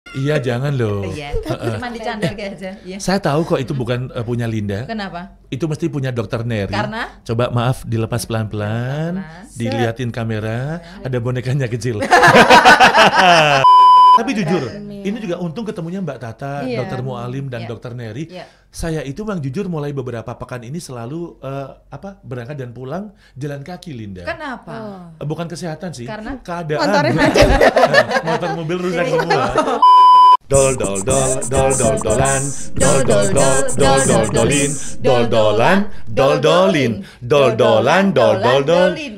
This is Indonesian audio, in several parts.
Iya, jangan loh. Iya, cuma dicandar aja. Iya. Saya tahu kok itu bukan punya Linda. Kenapa? Itu mesti punya Dokter Neri. Karena? Coba maaf dilepas pelan-pelan, diliatin kamera, ada bonekanya kecil. Tapi jujur, ini juga untung ketemunya Mbak Tata, Dokter Mualim dan Dokter Neri. Saya itu Bang jujur mulai beberapa pekan ini selalu berangkat dan pulang jalan kaki, Linda. Kenapa? Bukan kesehatan sih, Karena keadaan. Motor mobil rusak semua. Dol dol dol dol dol dolan, dol dol dol dol dol dolin, dol dolan, dol dolin, dol dolan, dol dol dolin.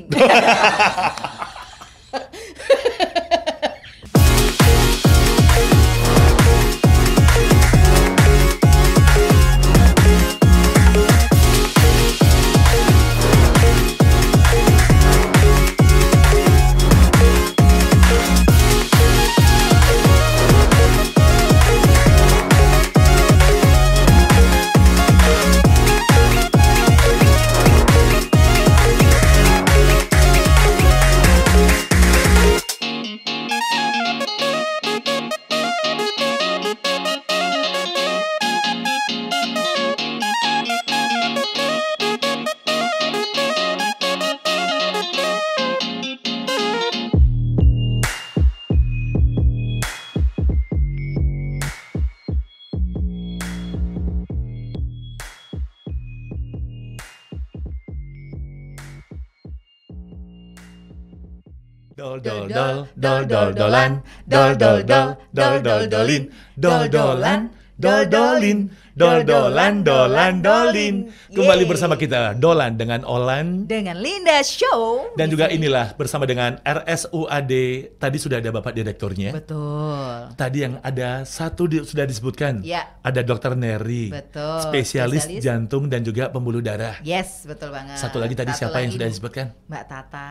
Dol dol dol dol dol dolan, dol dol dol dol dol dolin, dol dolan, dol dolin, dol dolan, dolan dolin. Kembali bersama kita Dolan dengan Olan, dengan Linda Show. dan juga inilah bersama dengan RSUAD. Tadi sudah ada Bapak Direkturnya. Betul. Tadi yang ada satu sudah disebutkan. Ya. Ada Dokter Neri. Betul. Spesialis jantung dan juga pembuluh darah. Yes, betul banget. Satu lagi tadi siapa yang sudah disebutkan? Mbak Tata.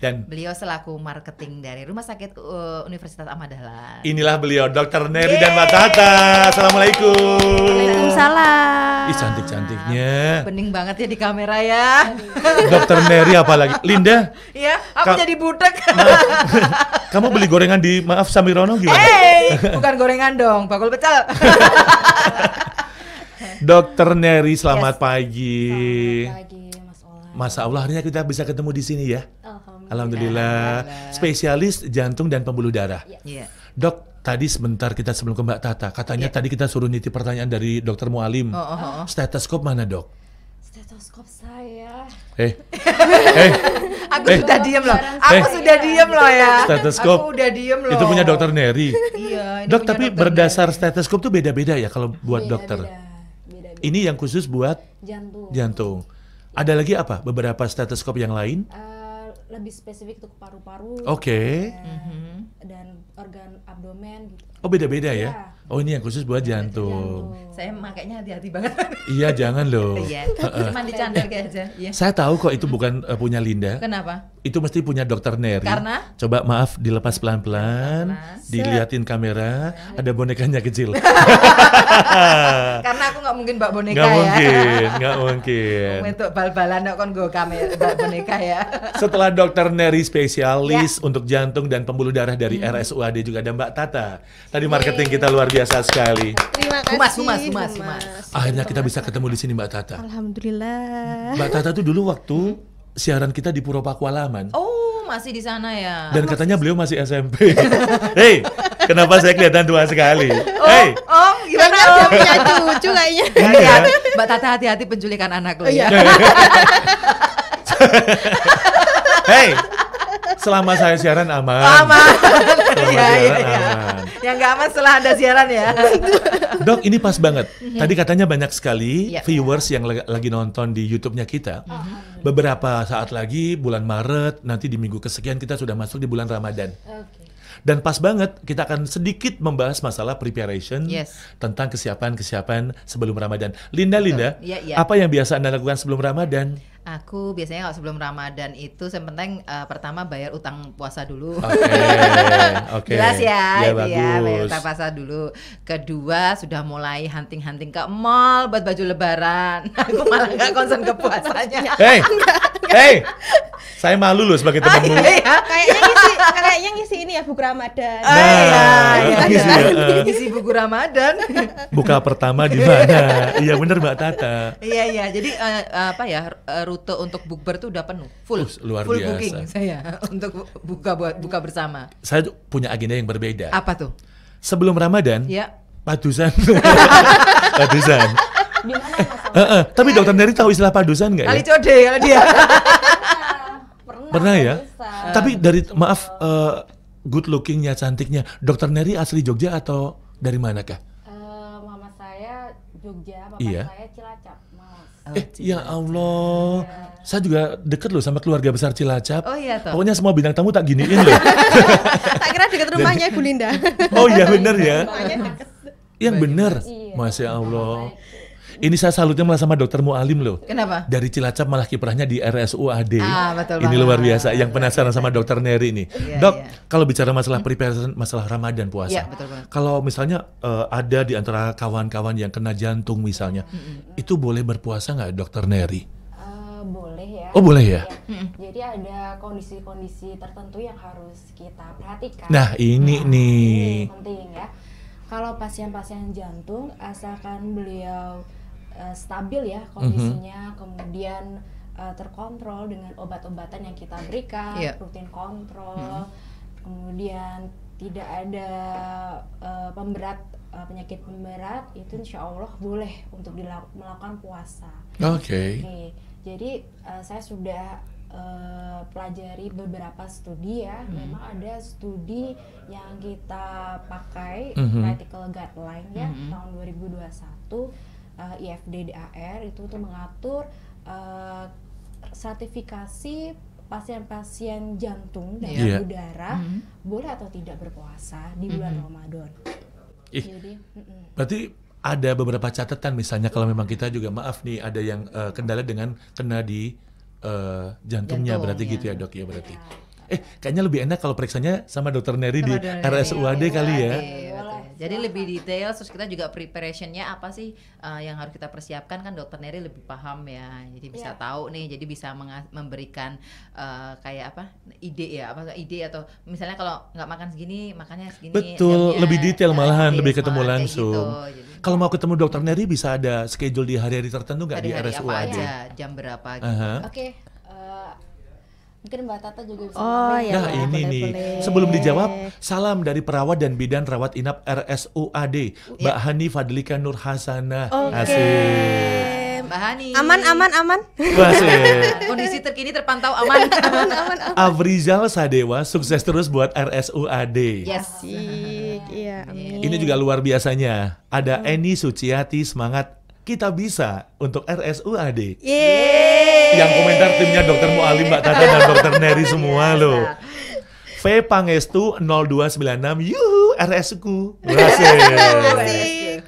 Dan beliau selaku marketing dari Rumah Sakit Universitas Ahmad Dahlan. Inilah beliau Dokter Neri dan Mbak Tata. Assalamualaikum. Waalaikumsalam. Ih, cantik-cantiknya. Bening banget ya di kamera ya. Dokter Neri apalagi. Linda. Iya, aku jadi budak. Kamu beli gorengan di Maaf Samirono gimana? Bukan gorengan dong, bakul pecel. Dokter Neri, selamat pagi. Selamat pagi, Mas Olan. Masya Allah, akhirnya kita bisa ketemu di sini ya. Alhamdulillah. Spesialis jantung dan pembuluh darah. Iya. Dok, tadi sebentar kita sebelum ke Mbak Tata, katanya tadi kita suruh nitip pertanyaan dari Dokter Mualim. Stetoskop mana, Dok? Stetoskop saya. Aku sudah diem loh. Aku sudah diem loh ya. Stetoskop. Aku udah diem loh. Itu punya Dokter Neri. Iya. Dok, tapi berdasar stetoskop tuh beda-beda ya kalau buat dokter. Beda-beda. Ini yang khusus buat Jantung. jantung. Ada lagi apa? Beberapa stetoskop yang lain? Lebih spesifik untuk paru-paru. Oke. Dan organ abdomen gitu. Oh, beda-beda ya? Iya. Oh, ini yang khusus buat jantung. Saya makanya hati-hati banget. Iya, jangan loh. Iya. Cuma dicandar aja. Iya. Saya tahu kok itu bukan punya Linda. Kenapa? Itu mesti punya Dokter Neri. Karena? Coba maaf dilepas pelan-pelan, diliatin kamera, ada bonekanya kecil. Karena aku nggak mungkin mbak boneka Nggak ya. mungkin, nggak mungkin. Untuk bal-balan kan gue kamera mbak boneka ya. Setelah Dokter Neri spesialis untuk jantung dan pembuluh darah dari RSUAD, juga ada Mbak Tata. Tadi marketing kita luar biasa sekali. Terima kasih. Humas. Akhirnya kita bisa ketemu di sini Mbak Tata. Alhamdulillah. Mbak Tata tuh dulu waktu siaran kita di Puro Pakualaman. Oh, masih di sana ya. Dan katanya beliau masih SMP. Hei, kenapa saya kelihatan tua sekali? Hei. Oh, gimana? Dia punya cucu kayaknya. Hati-hati. Mbak Tata hati-hati penculikan anak lo ya. Hei, selama saya siaran aman. Aman. Selama Iya. siaran aman. Yang nggak aman setelah ada siaran ya. Dok, ini pas banget. Tadi katanya banyak sekali Iya. viewers yang lagi nonton di YouTube-nya kita. Beberapa saat lagi, bulan Maret, nanti di minggu kesekian kita sudah masuk di bulan Ramadan. Oke. Dan pas banget, kita akan sedikit membahas masalah preparation Yes. tentang kesiapan-kesiapan sebelum Ramadan. Linda, Iya. apa yang biasa Anda lakukan sebelum Ramadan? Aku biasanya kalau sebelum Ramadan itu yang penting pertama bayar utang puasa dulu. Oke. Jelas ya, Ya, itu ya, bayar bagus. utang puasa dulu. Kedua sudah mulai hunting-hunting ke mall buat baju lebaran. Aku malah nggak concern ke puasanya. Hei, saya malu loh sebagai temanmu. Iya. Kayaknya Kayaknya ngisi ini ya buku Ramadan. ngisi ya, Isi buku Ramadan. buka pertama di mana? Iya bener Mbak Tata. Iya, jadi rute untuk bukber tuh udah penuh, full Luar full biasa. booking saya untuk buka bersama. Saya punya agenda yang berbeda. Apa tuh? Sebelum Ramadan, Ya. padusan. Padusan. Di mana Mas? Tapi Dokter Neri tahu istilah padusan nggak ya? Kali code kalau dia. Pernah ya? bisa. Tapi dari maaf good lookingnya, cantiknya, Dokter Neri asli Jogja atau dari manakah? Mama saya Jogja, papa Iya. saya Cilacap, Mas. Ya Allah, saya juga deket loh sama keluarga besar Cilacap. Oh iya toh. Pokoknya semua bintang tamu tak giniin loh. Tak kira dekat rumahnya Ibu Linda. Oh iya bener ya. Rumahnya deket. Yang bener, Iya. Masya Allah. Ini saya salutnya malah sama Dokter Mualim loh. Kenapa? Dari Cilacap malah kiprahnya di RSUAD. Betul Ini banget. luar biasa. Yang penasaran sama Dokter Neri nih, Iya, Dok. iya. Kalau bicara masalah preparation, masalah Ramadan puasa. Iya, betul banget. Kalau misalnya ada di antara kawan-kawan yang kena jantung misalnya, itu boleh berpuasa nggak, Dokter Neri? Boleh ya. Oh boleh ya. Jadi ada kondisi-kondisi tertentu yang harus kita perhatikan. Nah ini nih. Ini penting ya. Kalau pasien-pasien jantung, asalkan beliau stabil ya kondisinya, kemudian terkontrol dengan obat-obatan yang kita berikan, Iya. rutin kontrol, kemudian tidak ada penyakit pemberat, itu insya Allah boleh untuk melakukan puasa. Oke. Oke, jadi saya sudah pelajari beberapa studi ya. Memang ada studi yang kita pakai practical guideline ya tahun 2021 IFD-DAR itu untuk mengatur sertifikasi pasien-pasien jantung dan Iya. pembuluh darah boleh atau tidak berpuasa di bulan Ramadan. Ih, Jadi berarti ada beberapa catatan misalnya kalau memang kita juga maaf nih ada yang kendala dengan kena di jantungnya Jantung, berarti ya. gitu ya Dok ya berarti. Kayaknya lebih enak kalau periksanya sama Dokter Neri di Sama Dokter RSUAD Neri. kali ya. Oke, betul. Jadi lebih detail, terus kita juga preparationnya apa sih yang harus kita persiapkan, kan Dokter Neri lebih paham ya, jadi bisa tahu nih, jadi bisa memberikan kayak apa ide ya, apa ide atau misalnya kalau nggak makan segini, makannya segini. Betul, jamnya, lebih detail malahan, lebih ketemu smart, kayak langsung. gitu. Jadi, Kalau mau ketemu Dokter Neri bisa ada schedule di hari-hari tertentu nggak di hari-hari apa RSUAD? aja, jam berapa gitu. Aha. oke, mungkin Mbak Tata juga bisa Oh, nambahin. ya. Nah ini nih, sebelum dijawab, salam dari perawat dan bidan rawat inap RSUAD, Mbak Hani Fadlika Nur Hasanah. Asik. Mbak Hani. Aman. Asik. Kondisi terkini terpantau aman. Afrizal Sadewa, sukses terus buat RSUAD. Yes. Iya, amin. Ini juga luar biasanya. Ada Eni Suciati, semangat kita bisa untuk RSUAD. Yeay. Yang komentar timnya Dokter Mualim, Mbak Tata dan Dokter Neri semua loh. V Pangestu 0296, yuhu RSku. Asik.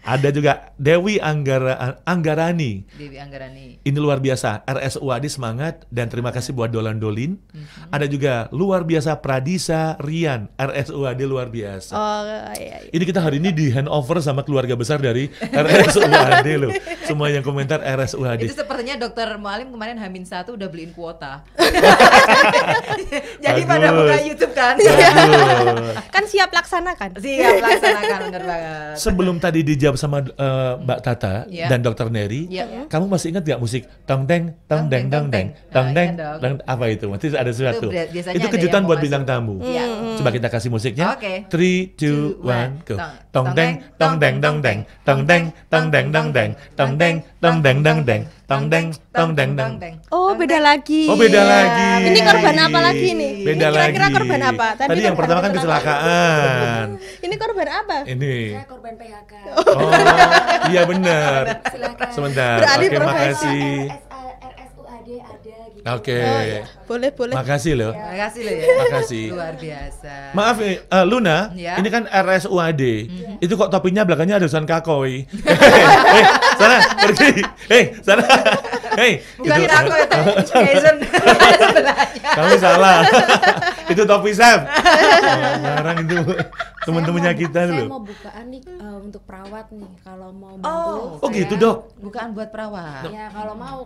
Ada juga Dewi Anggarani. Dewi Anggarani. Ini luar biasa, RSUAD semangat dan terima kasih buat Dolan Dolin. Ada juga luar biasa Pradisa Rian, RSUAD luar biasa. Oh iya. Ini kita hari ini di handover sama keluarga besar dari RSUAD loh. Semua yang komentar RSUAD. Itu sepertinya Dokter Mualim kemarin H-1 udah beliin kuota. Jadi pada Bagus. buka YouTube kan. Bagus. Kan siap laksanakan. Siap laksanakan, bener banget. Sebelum tadi dijawab sama Mbak Tata Iya. dan Dokter Neri, Iya. kamu masih ingat gak musik tong deng tong deng tong deng tong deng Iya dong. tong, apa itu? Nanti ada sesuatu. biasanya Itu ada kejutan yang buat mau bintang masuk. tamu. Iya. Coba kita kasih musiknya. Oke. 3, 2, 1, go. Tong Tong deng tong deng tong deng tong deng tong deng tong deng tong deng tong deng tong deng tong deng tong deng tong. Oh, beda lagi. Oh beda lagi. Ini korban apa lagi nih? Beda Ini kira-kira lagi. korban apa? Tadi yang korban pertama kan kecelakaan. Ini korban apa? Ini. Korban PHK. Oh, iya benar. Silakan. Sebentar. Beralih Oke, profesi. makasih. RSUAD ada gitu. Oke. Boleh. Makasih loh. Terima kasih loh ya. Makasih. Luar biasa. Maaf Luna, Ya. ini kan RSUAD. Itu kok topinya belakangnya ada tulisan kakoi. Sana pergi. Sana. Bukan Itu- aku itu Jason sebelahnya. Kamu salah. Itu Topi Sam. Sekarang itu teman-temannya kita Saya dulu. mau bukaan nih untuk perawat nih, kalau mau bantu. Oh saya- gitu dok. Bukan buat perawat. Ya kalau mau.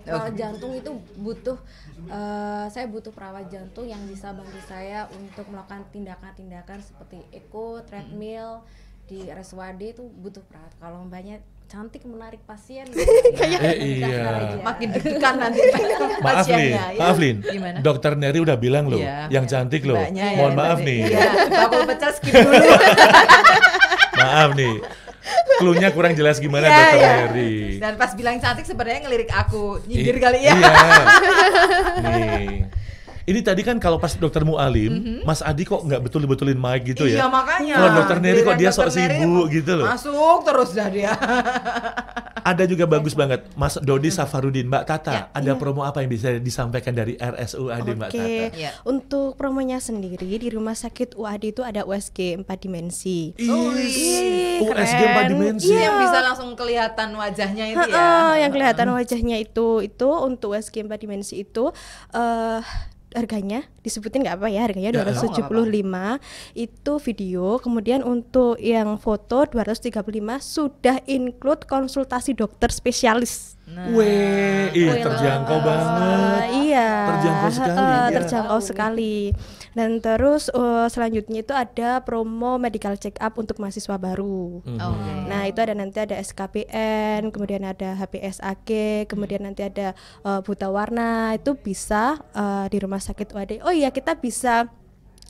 Kalau jantung itu butuh, saya butuh perawat jantung yang bisa bantu saya untuk melakukan tindakan-tindakan seperti echo, treadmill di RSUAD itu butuh perawat. Kalau mbaknya cantik menarik pasien, Iya. Makin deg-degan nanti Maaf nih, pasiennya. Ya. maaf Lin. Gimana? Dokter Neri udah bilang loh, Iya. yang cantik loh. Mbaknya ya, Mohon maaf berarti. nih. Iya, bakul pecel skip dulu. Maaf nih. Cluenya kurang jelas gimana Iya, Dokter iya. Neri. Dan pas bilang cantik sebenarnya ngelirik aku, nyindir kali ya. Iya. Nih. Ini tadi kan kalau pas Dokter Mualim, Mas Adi kok nggak betul-betulin mic gitu Iya ya? makanya. Kalau Dokter Neri kok dia sok Dokter Neri sibuk gitu loh. Masuk terus dah dia. Ada juga bagus banget, Mas Dodi Safarudin, Mbak Tata. Ya. Ada promo apa yang bisa disampaikan dari RSUAD Mbak Tata? Oke, Iya. untuk promonya sendiri di Rumah Sakit UAD itu ada USG 4 dimensi. Ih, USG keren. 4 dimensi. Iya. Yang bisa langsung kelihatan wajahnya itu ya. Yang kelihatan wajahnya itu untuk USG 4 dimensi itu harganya disebutin nggak apa ya, harganya Ya, 275 itu video, kemudian untuk yang foto 235 sudah include konsultasi dokter spesialis. Weh, terjangkau banget. Iya, Terjangkau sekali, ya. terjangkau sekali. Dan terus selanjutnya itu ada promo medical check up untuk mahasiswa baru. Oke. Nah itu nanti ada SKPN, kemudian ada HPSAG, kemudian nanti ada buta warna, itu bisa di Rumah Sakit UAD. Oh iya, kita bisa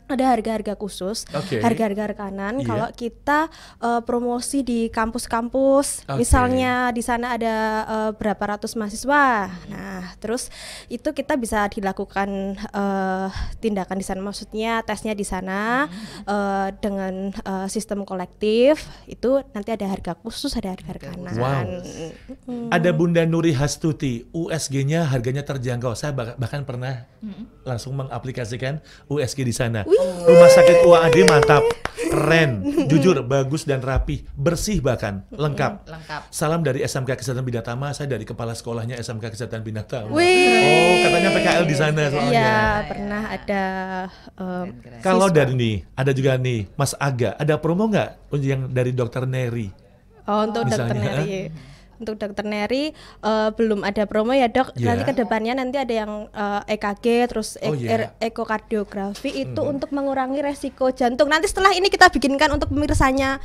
ada harga-harga khusus, Oke. harga-harga rekanan. Iya. Kalau kita promosi di kampus-kampus, Oke. misalnya di sana ada berapa ratus mahasiswa, nah terus itu kita bisa dilakukan tindakan di sana, maksudnya tesnya di sana dengan sistem kolektif. Itu nanti ada harga khusus, ada harga rekanan. Wow. Ada Bunda Nuri Hastuti, USG-nya harganya terjangkau. Saya bahkan pernah langsung mengaplikasikan USG di sana. Rumah Sakit UAD mantap, keren, jujur, bagus dan rapi, bersih bahkan, lengkap. Lengkap. Salam dari SMK Kesehatan Binatama, saya dari kepala sekolahnya SMK Kesehatan Binatama. Wih. Oh, katanya PKL di sana soalnya. Iya, pernah ada Kalau dari nih, ada juga nih, Mas Aga, ada promo nggak yang dari Dokter Neri? untuk dokter Misalnya, Neri. Untuk dokter Neri belum ada promo ya dok. Iya. Nanti ke depannya nanti ada yang EKG, terus Oh, iya. ekokardiografi itu untuk mengurangi resiko jantung. Nanti setelah ini kita bikinkan untuk pemirsanya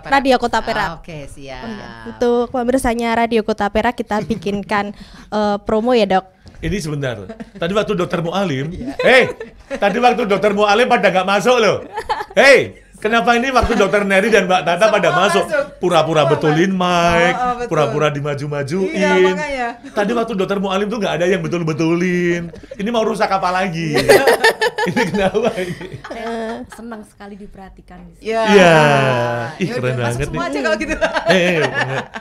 Radio Kota Perak. Oke, siap. Untuk pemirsanya Radio Kota Perak kita bikinkan promo ya dok. Ini sebentar. Tadi waktu Dokter Mualim, tadi waktu Dokter Mualim pada nggak masuk loh. Kenapa ini waktu Dokter Neri dan Mbak Tata pada masuk? Pura-pura betulin mic, betul. pura-pura dimaju-majuin. Iya, makanya. Tadi waktu Dokter Mualim tuh nggak ada yang betul-betulin. Ini mau rusak apa lagi? Ini kenapa ini? Senang sekali diperhatikan di sini. Iya. Iya. Ih, Ya keren udah, banget masuk semua nih. aja kalau gitu.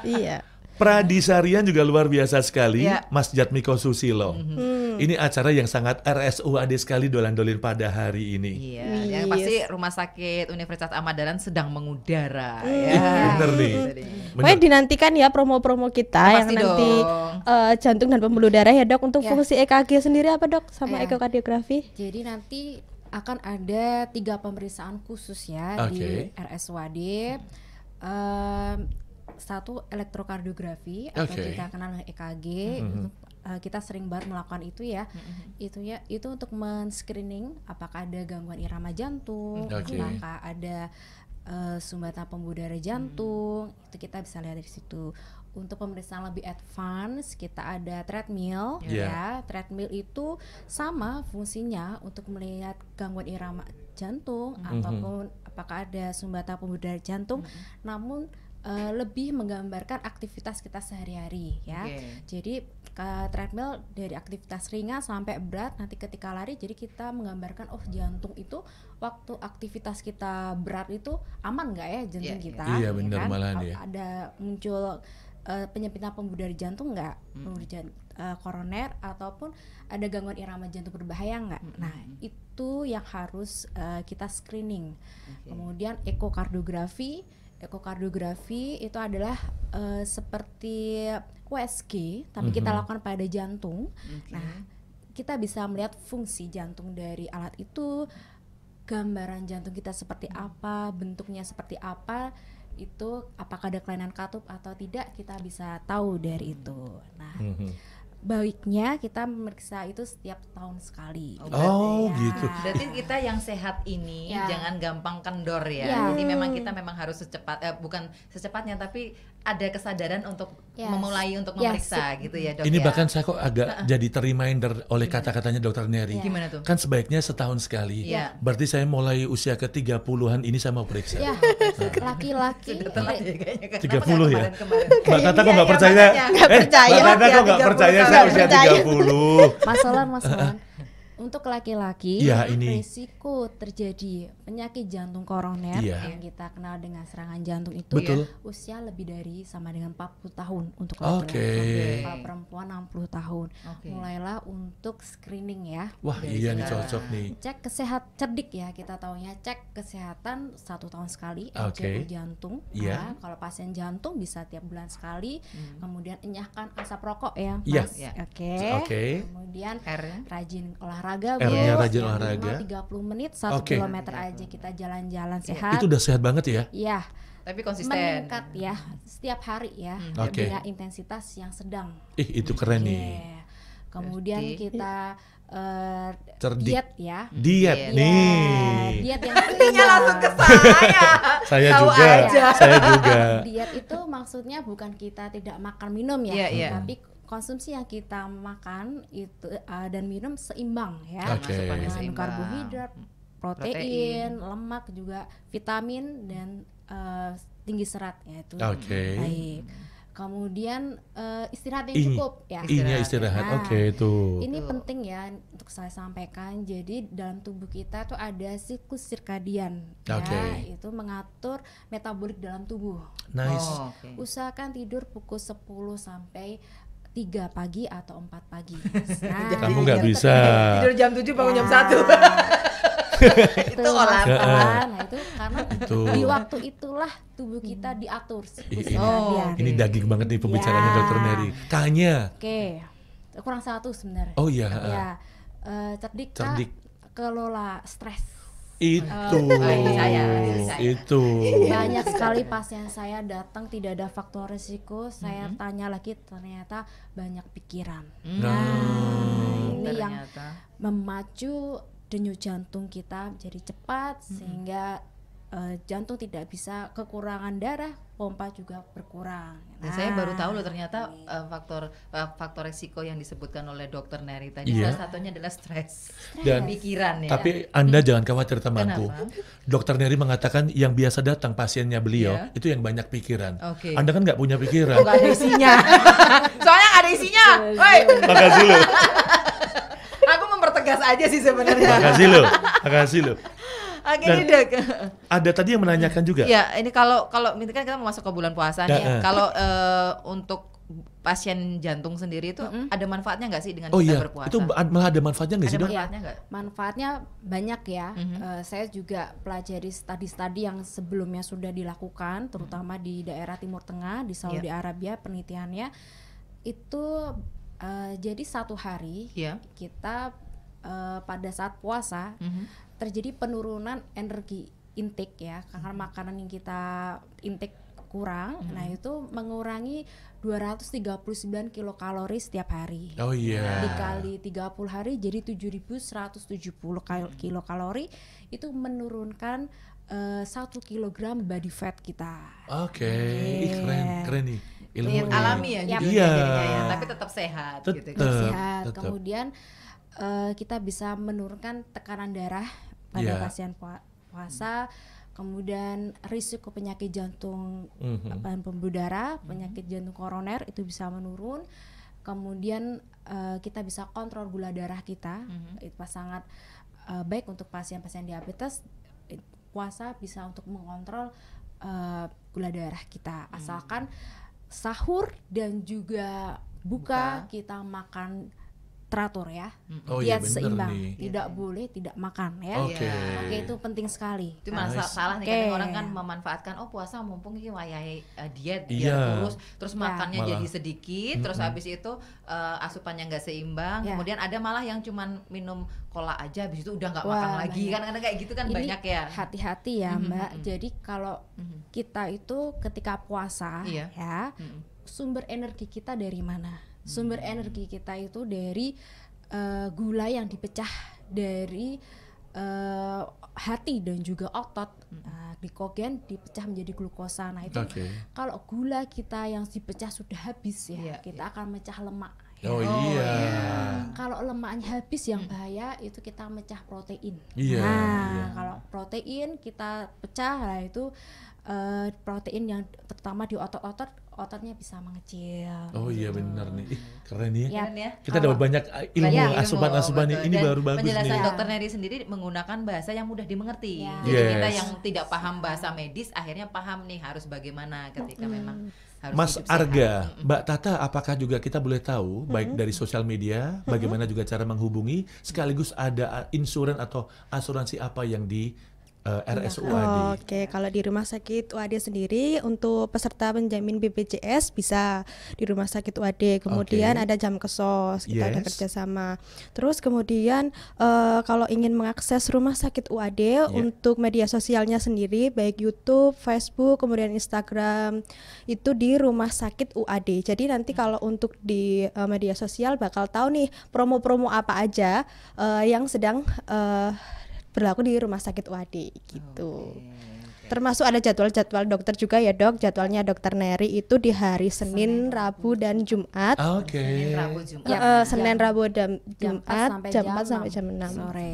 Iya. Pradisarian juga luar biasa sekali, Ya. Mas Jatmiko Susilo. Ini acara yang sangat RSUAD sekali dolan-dolin pada hari ini. Iya, yang pasti Rumah Sakit Universitas Ahmad Dahlan sedang mengudara ya. Bener nih. Pokoknya dinantikan ya promo-promo kita yang Pasti nanti dong. jantung dan pembuluh darah ya dok. Untuk Ya. fungsi EKG sendiri apa dok? Sama Ya. ekokardiografi? Jadi nanti akan ada 3 pemeriksaan khusus ya Oke. di RSUAD. Satu elektrokardiografi atau Oke. kita kenal dengan EKG. Kita sering banget melakukan itu ya. Itu untuk men-screening apakah ada gangguan irama jantung, Oke. apakah ada sumbatan pembuluh darah jantung. Itu kita bisa lihat dari situ. Untuk pemeriksaan lebih advance kita ada treadmill ya. Treadmill itu sama fungsinya untuk melihat gangguan irama jantung ataupun apakah ada sumbatan pembuluh darah jantung, namun lebih menggambarkan aktivitas kita sehari-hari ya. Oke. Jadi treadmill dari aktivitas ringan sampai berat, nanti ketika lari jadi kita menggambarkan jantung itu waktu aktivitas kita berat itu aman nggak ya jantung Iya, kita. iya. Iya, benar malahan ya. Ada muncul penyempitan pembuluh darah jantung nggak, pembuluh koroner ataupun ada gangguan irama jantung berbahaya nggak. Nah itu yang harus kita screening. Kemudian ekokardiografi itu adalah seperti USG tapi kita lakukan pada jantung. Nah kita bisa melihat fungsi jantung dari alat itu, gambaran jantung kita seperti apa, bentuknya seperti apa, itu apakah ada kelainan katup atau tidak, kita bisa tahu dari itu. Nah, baiknya kita memeriksa itu setiap tahun sekali. Oh, gitu. Berarti kita yang sehat ini Ya. jangan gampang kendor ya. Ya. Jadi memang kita memang harus bukan secepatnya, tapi ada kesadaran untuk Yes. memulai untuk Yes. memeriksa gitu ya, Dok. Ini ya. bahkan saya kok agak jadi ter-reminder oleh kata-katanya Dokter Neri. Gimana tuh? Kan sebaiknya setahun sekali. Iya. Berarti saya mulai usia ke 30-an ini saya mau periksa. Ya, laki-laki Telat ya kayaknya. 30 ya? Kemarin. Mbak Tata kok Iya, nggak iya, percaya? makanya. Nggak percaya. Mbak Tata kok nggak 30 percaya tahun. saya usia Nggak percaya. 30? Mas Solan, untuk laki-laki Iya, ini. risiko terjadi penyakit jantung koroner Iya. yang kita kenal dengan serangan jantung itu Betul. usia lebih dari sama dengan 40 tahun untuk Oke. laki-laki. Kalau perempuan 60 tahun. Oke. Mulailah untuk screening ya. Wah Dari iya nih sekarang. cocok nih. Cek cerdik ya, kita taunya cek kesehatan 1 tahun sekali, Oke. RCU jantung. Iya. Nah, kalau pasien jantung bisa tiap bulan sekali. Kemudian enyahkan asap rokok ya, Iya. Mas. Iya. Oke. Oke. Kemudian R ya? rajin olahraga, R-nya Bu. rajin Ya, olahraga. minimal 30 menit 1 Oke. kilometer aja kita jalan-jalan sehat. Itu udah sehat banget ya? Iya, Tapi konsisten. meningkat ya setiap hari ya, Oke. dengan intensitas yang sedang. Itu keren nih. Oke. Kemudian Berarti- kita Cerdik. diet ya. Diet Diet. nih. Diet yang Artinya langsung ke seimbang. saya. Saya Tahu juga. aja. Saya juga. Diet itu maksudnya bukan kita tidak makan minum ya, Iya, iya. tapi konsumsi yang kita makan itu dan minum seimbang ya. Oke. Asupannya Dengan seimbang. karbohidrat, protein, lemak, juga vitamin dan tinggi serat ya itu. Oke. Baik. Kemudian istirahat yang Ini. cukup ya. Ini istirahat. Nah, Oke tuh. Ini penting ya untuk saya sampaikan. Jadi dalam tubuh kita tuh ada siklus sirkadian Oke. ya, itu mengatur metabolik dalam tubuh. Nice. Oh, oke. Usahakan tidur pukul 10 sampai 3 pagi atau 4 pagi. Nah, Kamu nggak bisa. Tidur jam 7 bangun jam 1. itu olahraga. Nah itu karena Tuh. di waktu itulah tubuh kita diatur siklus Ini- sirkadian. Ini daging banget nih pembicaraannya Ya. Dokter Neri. Tanya. Oke, kurang satu sebenarnya. Oh iya. Ya, cerdik, Kak, Cerdik. kelola stres. Itu. ini saya. Itu. Banyak sekali pasien saya datang tidak ada faktor risiko, saya tanya lagi ternyata banyak pikiran. Ini yang Ternyata. memacu denyut jantung kita jadi cepat sehingga jantung tidak bisa, kekurangan darah, pompa juga berkurang. Dan saya baru tahu loh ternyata faktor resiko yang disebutkan oleh Dokter Neri tadi Iya. salah satunya adalah stres. Dan Pikiran ya. tapi Anda jangan khawatir temanku. Kenapa? Dokter Neri mengatakan yang biasa datang pasiennya beliau Iya. itu yang banyak pikiran. Oke. Anda kan nggak punya pikiran. Nggak ada isinya. Soalnya nggak ada isinya. Woi, Makasih lo. aku mempertegas aja sih sebenarnya. Makasih lo. Makasih lo. Oke, Dan- ini Dok. Ada tadi yang menanyakan juga. Ya, ini kalau ini kan kita mau masuk ke bulan puasa nih. Ya, Kalau untuk pasien jantung sendiri itu ada manfaatnya nggak sih dengan Oh kita iya, berpuasa? itu malah ada manfaatnya nggak sih ada Dok? manfaatnya nggak? Manfaatnya banyak ya. Saya juga pelajari studi-studi yang sebelumnya sudah dilakukan, terutama di daerah Timur Tengah, di Saudi Arabia, penelitiannya itu jadi satu hari Iya. kita pada saat puasa terjadi penurunan energi intake ya, karena makanan yang kita intake kurang. Nah itu mengurangi 239 kilokalori setiap hari. Oh iya. Dikali 30 hari jadi 7.170 kilokalori, itu menurunkan 1 kilogram body fat kita. Oke. Ih, keren nih Lihat ilmunya. alami ya Yap. judulnya Iya. jadinya ya, tapi tetap sehat gitu. Tetap. Sehat. tetap. Kemudian kita bisa menurunkan tekanan darah pada Iya. pasien puasa. Kemudian risiko penyakit jantung dan pembuluh darah, penyakit jantung koroner itu bisa menurun. Kemudian kita bisa kontrol gula darah kita. Itu sangat baik untuk pasien-pasien diabetes. Puasa bisa untuk mengontrol gula darah kita, asalkan sahur dan juga buka kita makan teratur ya. Oh iya, Diet bener seimbang, nih. tidak boleh tidak makan ya. Oke. Oke, itu penting sekali. Itu malah Nice. salah nih, Oke. kadang orang kan memanfaatkan puasa mumpung ini wayahe diet Iya. biar kurus, terus makannya Malah. jadi sedikit, terus habis itu asupannya nggak seimbang, Ya. kemudian ada malah yang cuman minum cola aja, habis itu udah nggak Wah, makan lagi, banyak. kan kadang kayak gitu kan Ini banyak ya. hati-hati ya Mbak. Jadi kalau kita itu ketika puasa Iya. ya, sumber energi kita dari mana? Sumber energi kita itu dari gula yang dipecah dari hati dan juga otot. Nah, glikogen dipecah menjadi glukosa. Nah, itu Oke. kalau gula kita yang dipecah sudah habis ya, Iya, kita akan mecah lemak. Oh iya. Kalau lemaknya habis yang bahaya itu kita mecah protein. Iya, Nah, iya. kalau protein kita pecah, lah itu protein yang terutama di ototnya bisa mengecil. Oh iya benar nih. Ih, keren ya. Ya, Keren ya. Kita dapat banyak ilmu Banyak ilmu, asupan-asupan nih. betul. Ini Dan baru bagus penjelasan nih. dokter Neri sendiri menggunakan bahasa yang mudah dimengerti. Ya. Jadi kita Yes. yang tidak paham bahasa medis akhirnya paham nih harus bagaimana ketika memang harus Mas hidup sehat. Arga, Mbak Tata, apakah juga kita boleh tahu baik dari sosial media, bagaimana juga cara menghubungi, sekaligus ada insuran atau asuransi apa yang di RSUAD? Oke, kalau di Rumah Sakit UAD sendiri untuk peserta penjamin BPJS bisa di Rumah Sakit UAD. Kemudian Oke. ada jam kesos, kita ada Yes. kerjasama. Terus kemudian kalau ingin mengakses Rumah Sakit UAD untuk media sosialnya sendiri, baik YouTube, Facebook, kemudian Instagram, itu di Rumah Sakit UAD. Jadi nanti kalau untuk di media sosial bakal tahu nih promo-promo apa aja yang sedang berlaku di Rumah Sakit UAD gitu. Termasuk ada jadwal-jadwal dokter juga ya Dok. Jadwalnya Dokter Neri itu di hari Senin, Rabu dan Jumat. Oke. Senin, Rabu, Jumat. Senin, Rabu dan jam 4 Jumat sampai jam 4 jam sampai 6 jam 6. sore.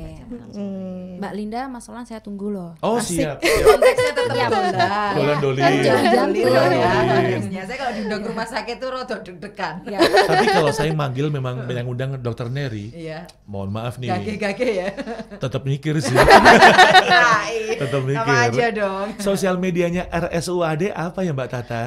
Mbak Linda, Mas Olan saya tunggu loh. Oh siap. Konteksnya tetap dolan. Dolan-dolin. Kan jangan Dolin tuh. dong ya konteksnya. Saya kalau diundang ke rumah sakit tuh rada deg-degan. Ya. Tapi kalau saya manggil memang yang undang Dokter Neri, Iya. mohon maaf nih, Gage-gage ya. tetap mikir sih. Nah, Tetap mikir. sama aja dong. Sosial medianya RSUAD apa ya Mbak Tata?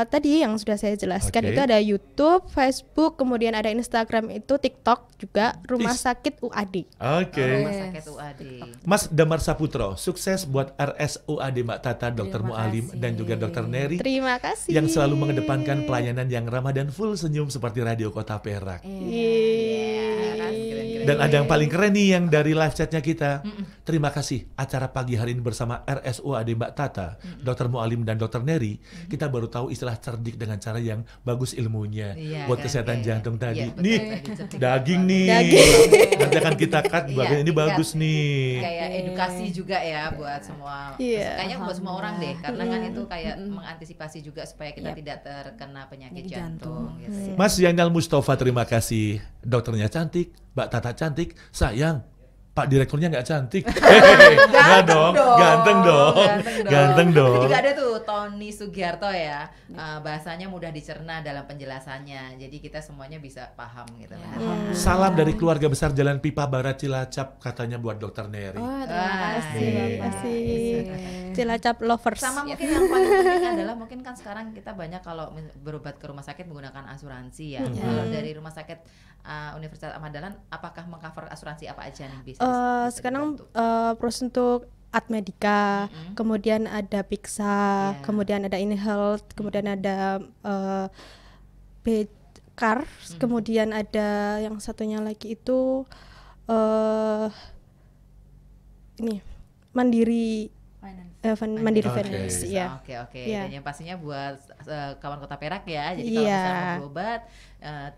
Tadi yang sudah saya jelaskan Oke. itu ada YouTube, Facebook, kemudian ada Instagram itu TikTok juga Rumah Sakit UAD. Oke. Rumah sakit UAD. Mas Damar Saputro, sukses buat RSUAD Mbak Tata, Dokter Terima Mualim kasih. dan juga Dokter Neri Terima kasih. yang selalu mengedepankan pelayanan yang ramah dan full senyum seperti Radio Kota Perak. Dan ada yang paling keren nih yang dari live chatnya kita. Terima kasih acara pagi hari ini bersama RSUAD Mbak Tata, Dokter Mualim dan Dokter Neri. Kita baru tahu istilah cerdik dengan cara yang bagus ilmunya Iya, buat kan, kesehatan kayak- jantung tadi. iya, betul, Nih tadi cerdik. daging nih. Nanti akan kita cut bagian ini Iya, bagus nih. Kayak edukasi juga ya buat semua. Iya. Kayaknya buat semua orang deh, karena kan itu kayak mengantisipasi juga supaya kita tidak terkena penyakit jantung. Gitu. Mas Yanal Mustafa, terima kasih. Dokternya cantik, Mbak Tata cantik. Sayang, Pak Direkturnya nggak cantik. Nggak dong, ganteng dong. Ganteng Itu dong. juga ada tuh Tony Sugiarto ya. Bahasanya mudah dicerna dalam penjelasannya. Jadi kita semuanya bisa paham gitu. Salam dari keluarga besar Jalan Pipa Barat Cilacap, katanya buat Dokter Neri. Oh, terima kasih Terima Bapak. kasih. Cilacap lovers. Sama mungkin yang paling penting adalah mungkin kan sekarang kita banyak kalau berobat ke rumah sakit menggunakan asuransi ya. Kalau dari rumah sakit Universitas Ahmad Dahlan, apakah mengcover asuransi apa aja nih bisa? Sekarang dibantu? terus untuk Admedica, kemudian ada Pixa, Iya. kemudian ada InHealth, kemudian ada Bcar, kemudian ada yang satunya lagi itu ini Mandiri Mandiri Oke. Finance, ya. Oke. Iya. Dan yang pastinya buat kawan Kota Perak ya. Jadi kalau Iya. misalnya mau berobat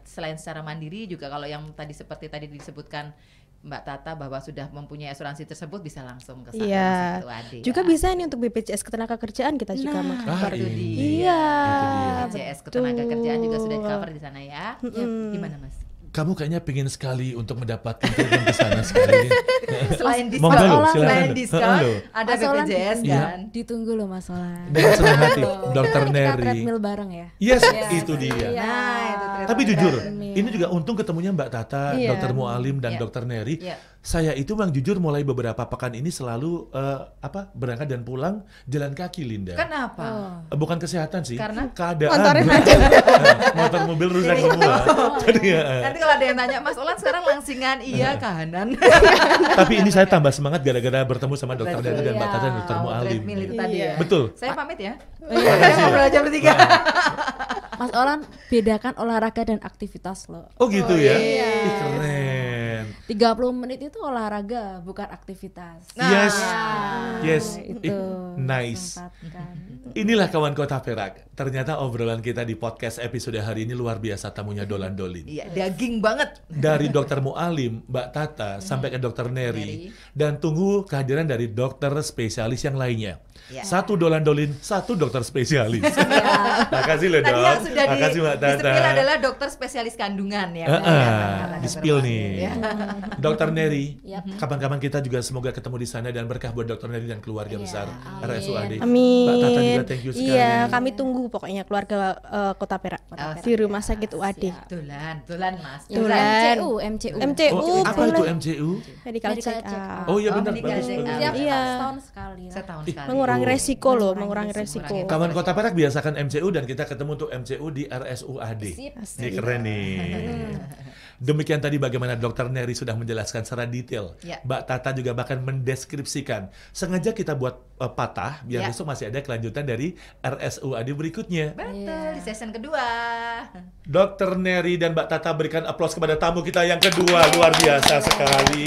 selain secara mandiri juga kalau yang tadi seperti tadi disebutkan Mbak Tata bahwa sudah mempunyai asuransi tersebut bisa langsung ke sana. Iya. Rumah Sakit UAD, Juga ya. bisa ini untuk BPJS Ketenagakerjaan kita juga meng-cover. itu dia. Iya. BPJS Ketenagakerjaan juga sudah di-cover di sana ya. Gimana Mas? Kamu kayaknya pingin sekali untuk mendapatkan treatment ke sana sekali. Selain Monggo diskon, loh, silakan selain loh. diskon Halo. ada Mas Olan, BPJS Iya. kan. Ditunggu loh Mas Olan. Dengan senang hati, Tuh. Dokter Kita Neri. treadmill bareng ya. Yes, itu dia. Nah, itu Tapi jujur, ini juga untung ketemunya Mbak Tata, Iya. Dokter Mualim dan Iya. Dokter Neri. Iya. Saya itu memang jujur mulai beberapa pekan ini selalu berangkat dan pulang jalan kaki, Linda. Kenapa? Bukan kesehatan sih, Karena keadaan. motornya Motor mobil rusak semua. Jadi, Nanti kalau ada yang tanya, Mas Olan sekarang langsingan, iya kanan. tapi ini saya tambah semangat gara-gara bertemu sama Dokter Neri dan Mbak Tata dan Dokter Oh, Mualim. treadmill itu tadi Iya. ya. Betul. Saya pamit ya. Makasih Saya ya. ngobrol aja bertiga. Mas Olan bedakan olahraga dan aktivitas loh. Oh gitu ya? iya. Ih, keren. 30 menit itu olahraga bukan aktivitas. Nah, Yes. Nah, Yes. itu Nice. sempatkan. Inilah kawan Kota Perak. Ternyata obrolan kita di podcast episode hari ini luar biasa, tamunya Dolan Dolin. Iya, daging banget. Dari Dokter Mualim, Mbak Tata, sampai ke Dokter Neri. Dan tunggu kehadiran dari dokter spesialis yang lainnya. Ya. Satu Dolan Dolin, satu dokter spesialis. Makasih loh Tadi dok. yang sudah Makasih Mbak Tata. di-spill adalah dokter spesialis kandungan ya. Di-spill nih. Ya. Dokter Neri, Yap. kapan-kapan kita juga semoga ketemu di sana dan berkah buat Dokter Neri dan keluarga besar RSUAD. Amin. Mbak Tata juga thank you sekali. Iya, kami tunggu pokoknya keluarga Kota Perak di Rumah Sakit UAD. Tulan Mas. Tulan. MCU. MCU. Oh, apa itu boleh. MCU? Medical Medical check check up. up. Oh iya Oh, benar, medical bagus, check bagus. up. Tiap Iya. setahun sekali lah. Setahun sekali. Mengurangi resiko loh, mengurangi Mengurangi resiko. resiko. Kawan Kota Perak biasakan MCU dan kita ketemu untuk MCU di RSUAD. Sip. Ini keren nih. Demikian tadi bagaimana Dokter Neri sudah menjelaskan secara detail. Ya. Mbak Tata juga bahkan mendeskripsikan. Sengaja kita buat patah biar Ya. besok masih ada kelanjutan dari RSUAD berikutnya. Betul, di season kedua. Dokter Neri dan Mbak Tata berikan aplaus kepada tamu kita yang kedua. Luar biasa sekali.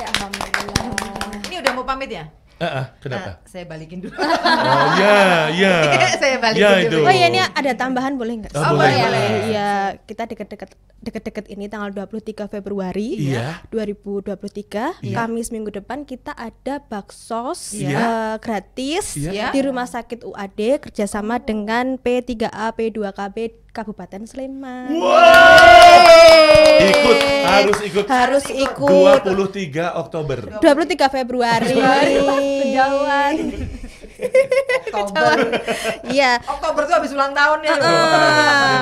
Alhamdulillah. Ini udah mau pamit ya? Kenapa? Nah, saya balikin dulu. Oh ya, ya. Saya balikin Ya, dulu. itu. Oh iya, ini ada tambahan boleh nggak? Oh, boleh, boleh. Iya, kita deket-deket ini tanggal 23 Februari Iya. 2023, Iya. Kamis minggu depan kita ada baksos Iya. gratis Iya. di Rumah Sakit UAD kerjasama dengan P3A P2KB Kabupaten Sleman. Ikut, harus ikut. Harus ikut 23 Oktober. 23 Februari. Kejauhan. Oktober. Iya. Oktober tuh habis ulang tahun ya.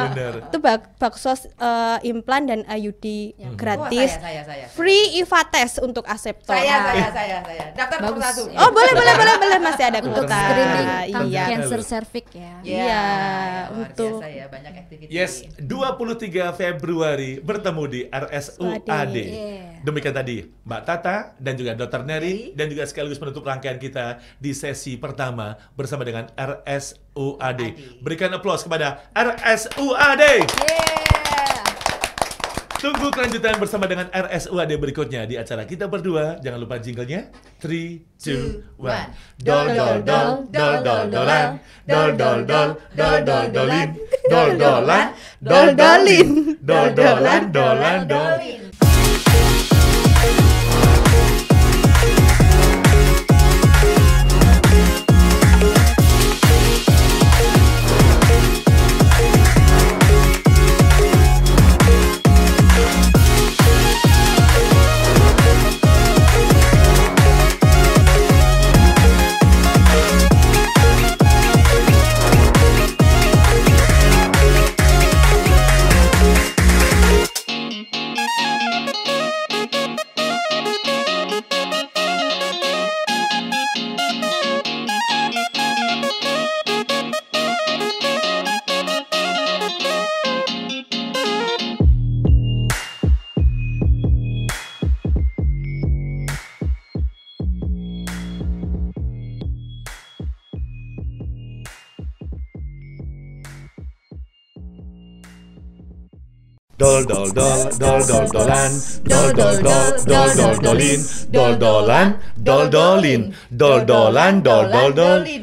Benar. Itu baksos implan dan IUD gratis. Oh, saya. Free IVA test untuk aseptor. Saya. Daftar Bagus. nomor 1. Oh, boleh masih ada Untuk kuota. screening Iya. cancer cervix ya. Iya, luar untuk- biasa ya, banyak aktivitas. Yes, 23 Februari bertemu di RSUAD. Iya. Demikian tadi Mbak Tata dan juga Dr. Neri dan juga sekaligus menutup rangkaian kita di sesi pertama bersama dengan RSUAD. Berikan aplaus kepada RSUAD. Tunggu kelanjutan bersama dengan RSUAD berikutnya di acara kita berdua. Jangan lupa jinglenya. 3, 2, 1. Dol dol dol dol dol dolan. Dol dol dol dol dol dolin. Dol dolan dol dolin. Dol dolan dolan dolin. Dol dol dol dol dol dolan. Dol dol dol dol dol dolin. Dol dolan dol dolin. Dol dolan dol dol dolin.